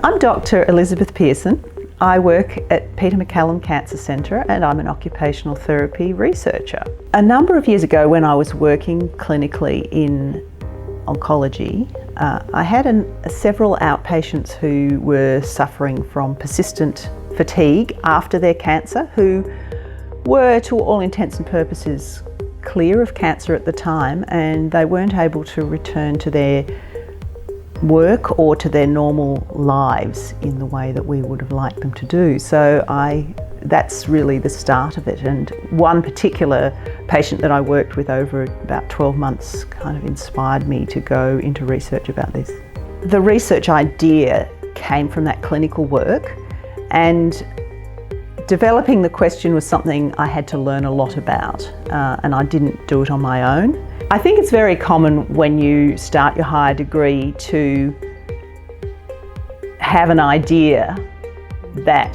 I'm Dr. Elizabeth Pearson. I work at Peter Mack Cancer Centre and I'm an occupational therapy researcher. A number of years ago when I was working clinically in oncology, I had several outpatients who were suffering from persistent fatigue after their cancer, who were to all intents and purposes clear of cancer at the time, and they weren't able to return to their work or to their normal lives in the way that we would have liked them to do. So that's really the start of it. And one particular patient that I worked with over about 12 months kind of inspired me to go into research about this. The research idea came from that clinical work, and developing the question was something I had to learn a lot about, and I didn't do it on my own. I think it's very common when you start your higher degree to have an idea that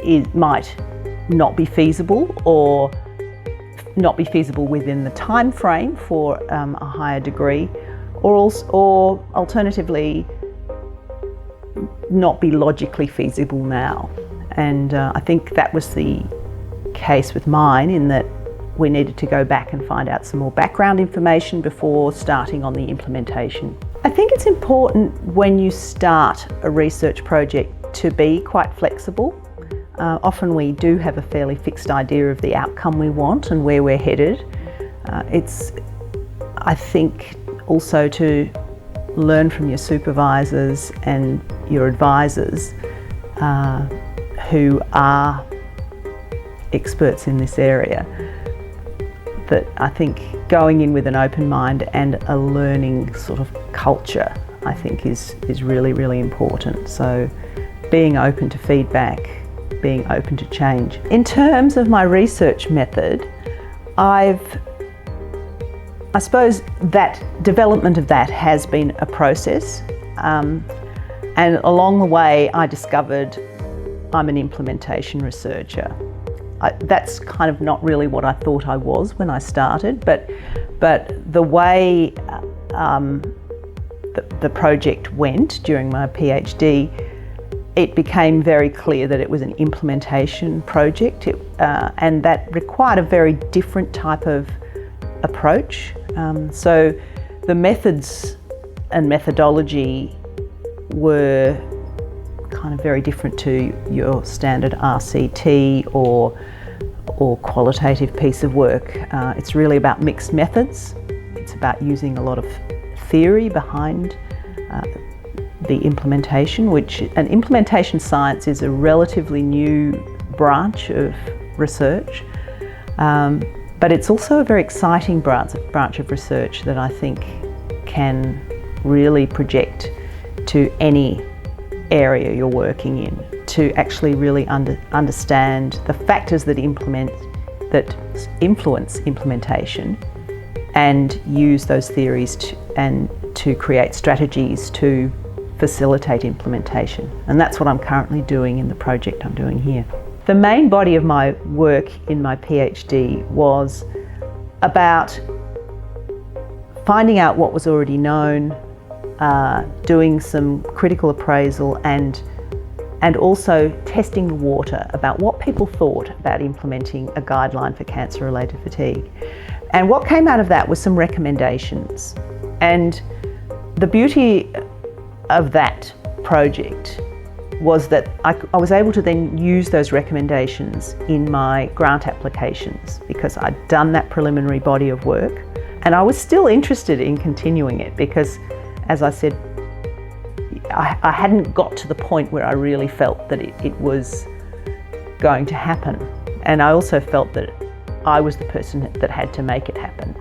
it might not be feasible or not be feasible within the time frame for a higher degree, or alternatively not be logically feasible now. And I think that was the case with mine, in that we needed to go back and find out some more background information before starting on the implementation. I think it's important when you start a research project to be quite flexible. Often we do have a fairly fixed idea of the outcome we want and where we're headed. I think also to learn from your supervisors and your advisors who are experts in this area. That I think going in with an open mind and a learning sort of culture, I think is really, really important. So being open to feedback, being open to change. In terms of my research method, I suppose that development of that has been a process. And along the way, I discovered I'm an implementation researcher. That's kind of not really what I thought I was when I started, but the way the project went during my PhD, it became very clear that it was an implementation project, and that required a very different type of approach. So the methods and methodology were kind of very different to your standard RCT or qualitative piece of work. It's really about mixed methods. It's about using a lot of theory behind the implementation, and implementation science is a relatively new branch of research, but it's also a very exciting branch of research that I think can really project to any area you're working in, to actually really understand the factors that influence implementation, and use those theories to create strategies to facilitate implementation. And that's what I'm currently doing in the project I'm doing here. The main body of my work in my PhD was about finding out what was already known, doing some critical appraisal, and also testing the water about what people thought about implementing a guideline for cancer-related fatigue. And what came out of that was some recommendations. And the beauty of that project was that I was able to then use those recommendations in my grant applications, because I'd done that preliminary body of work, and I was still interested in continuing it because, as I said, I hadn't got to the point where I really felt that it was going to happen. And I also felt that I was the person that had to make it happen.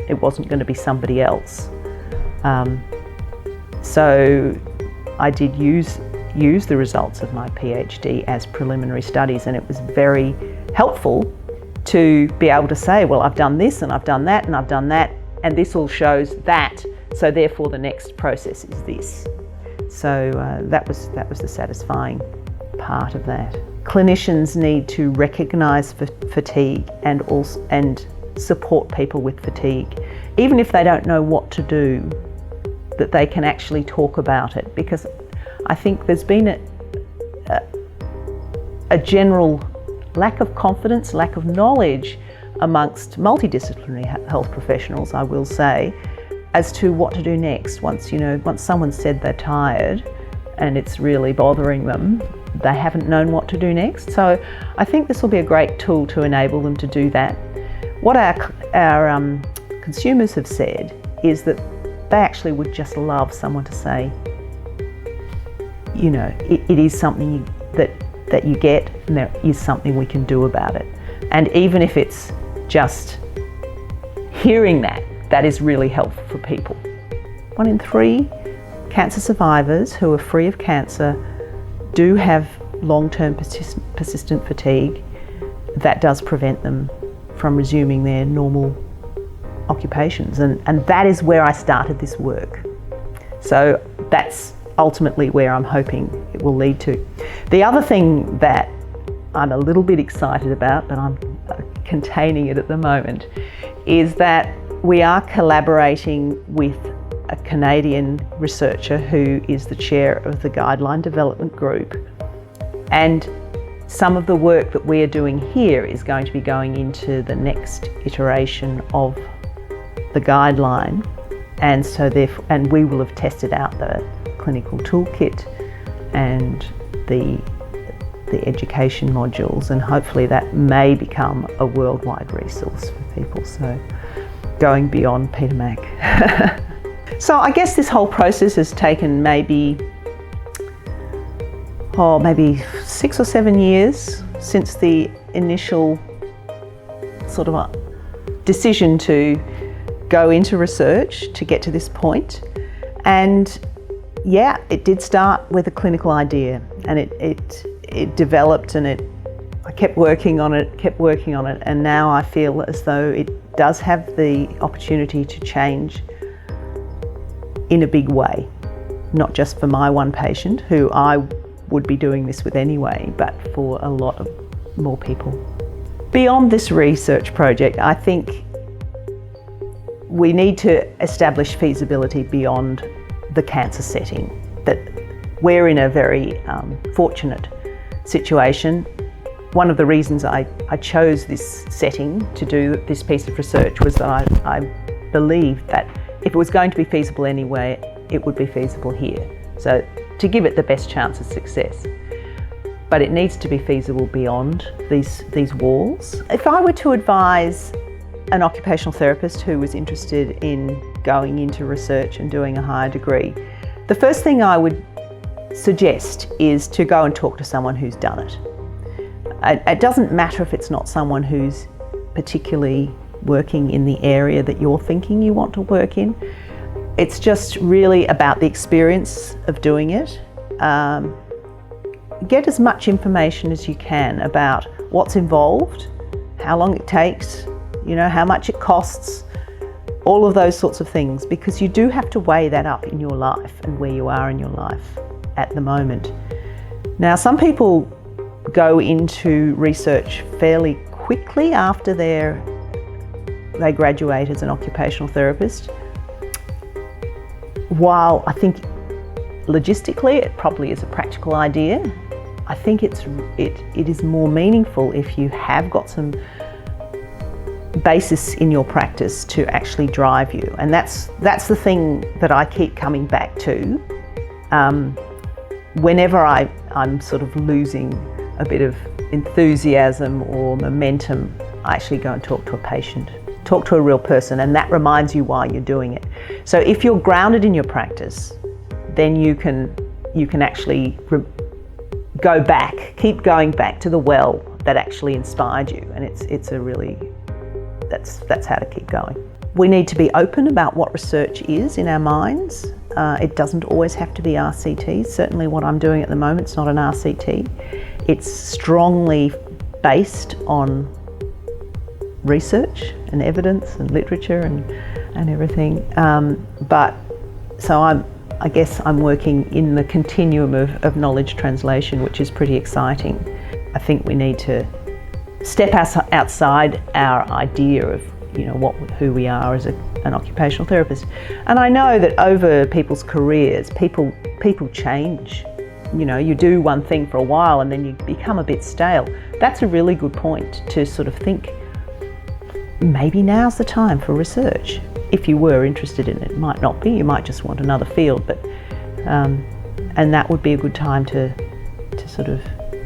It wasn't going to be somebody else. So I did use the results of my PhD as preliminary studies, and it was very helpful to be able to say, well, I've done this and I've done that and I've done that, and this all shows that, so therefore the next process is this. So that was the satisfying part of that. Clinicians need to recognise fatigue and support people with fatigue, even if they don't know what to do, that they can actually talk about it, because I think there's been a general lack of confidence, lack of knowledge amongst multidisciplinary health professionals, I will say, as to what to do next. Once someone said they're tired and it's really bothering them, they haven't known what to do next. So I think this will be a great tool to enable them to do that. What our consumers have said is that they actually would just love someone to say, it is something that you get, and there is something we can do about it. And even if it's just hearing that is really helpful for people. 1 in 3 cancer survivors who are free of cancer do have long-term persistent fatigue that does prevent them from resuming their normal occupations. And that is where I started this work. So that's ultimately where I'm hoping it will lead to. The other thing that I'm a little bit excited about, but I'm containing it at the moment, is that we are collaborating with a Canadian researcher who is the chair of the Guideline Development Group. And some of the work that we are doing here is going to be going into the next iteration of the guideline. And so and we will have tested out the clinical toolkit and the education modules, and hopefully that may become a worldwide resource for people. So going beyond Peter Mack. So I guess this whole process has taken maybe 6 or 7 years since the initial sort of a decision to go into research to get to this point. And yeah, it did start with a clinical idea, and it developed, and I kept working on it, and now I feel as though it does have the opportunity to change in a big way, not just for my one patient, who I would be doing this with anyway, but for a lot of more people. Beyond this research project, I think we need to establish feasibility beyond the cancer setting. That we're in a very fortunate situation. One of the reasons I chose this setting to do this piece of research was that I believed that if it was going to be feasible anywhere, it would be feasible here. So to give it the best chance of success. But it needs to be feasible beyond these walls. If I were to advise an occupational therapist who was interested in going into research and doing a higher degree, the first thing I would suggest is to go and talk to someone who's done it. It doesn't matter if it's not someone who's particularly working in the area that you're thinking you want to work in. It's just really about the experience of doing it. Get as much information as you can about what's involved, how long it takes, how much it costs, all of those sorts of things, because you do have to weigh that up in your life and where you are in your life at the moment. Now, some people go into research fairly quickly after they graduate as an occupational therapist. While I think logistically it probably is a practical idea, I think it is more meaningful if you have got some basis in your practice to actually drive you. And that's the thing that I keep coming back to. Whenever I'm sort of losing a bit of enthusiasm or momentum, I actually go and talk to a patient, talk to a real person, and that reminds you why you're doing it. So if you're grounded in your practice, then you can actually keep going back to the well that actually inspired you, and it's a really, that's how to keep going. We need to be open about what research is in our minds. It doesn't always have to be RCT. Certainly what I'm doing at the moment is not an RCT. It's strongly based on research and evidence and literature and everything. But so I guess I'm working in the continuum of knowledge translation, which is pretty exciting. I think we need to step outside our idea of who we are as an occupational therapist. And I know that over people's careers, people change you do one thing for a while and then you become a bit stale. That's a really good point to sort of think, maybe now's the time for research. If you were interested in it, it might not be, you might just want another field, but and that would be a good time to sort of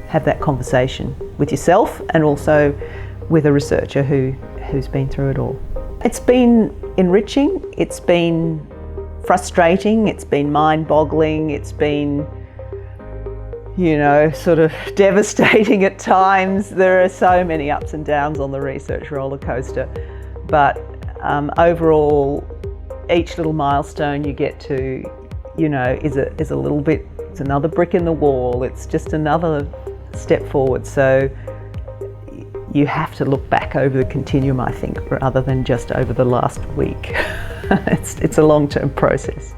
have that conversation with yourself and also with a researcher who's been through it all. It's been enriching, it's been frustrating, it's been mind-boggling, it's been, sort of devastating at times. There are so many ups and downs on the research roller coaster, but overall, each little milestone you get to, is a little bit, it's another brick in the wall, it's just another step forward. So you have to look back over the continuum, I think, rather than just over the last week. It's a long-term process.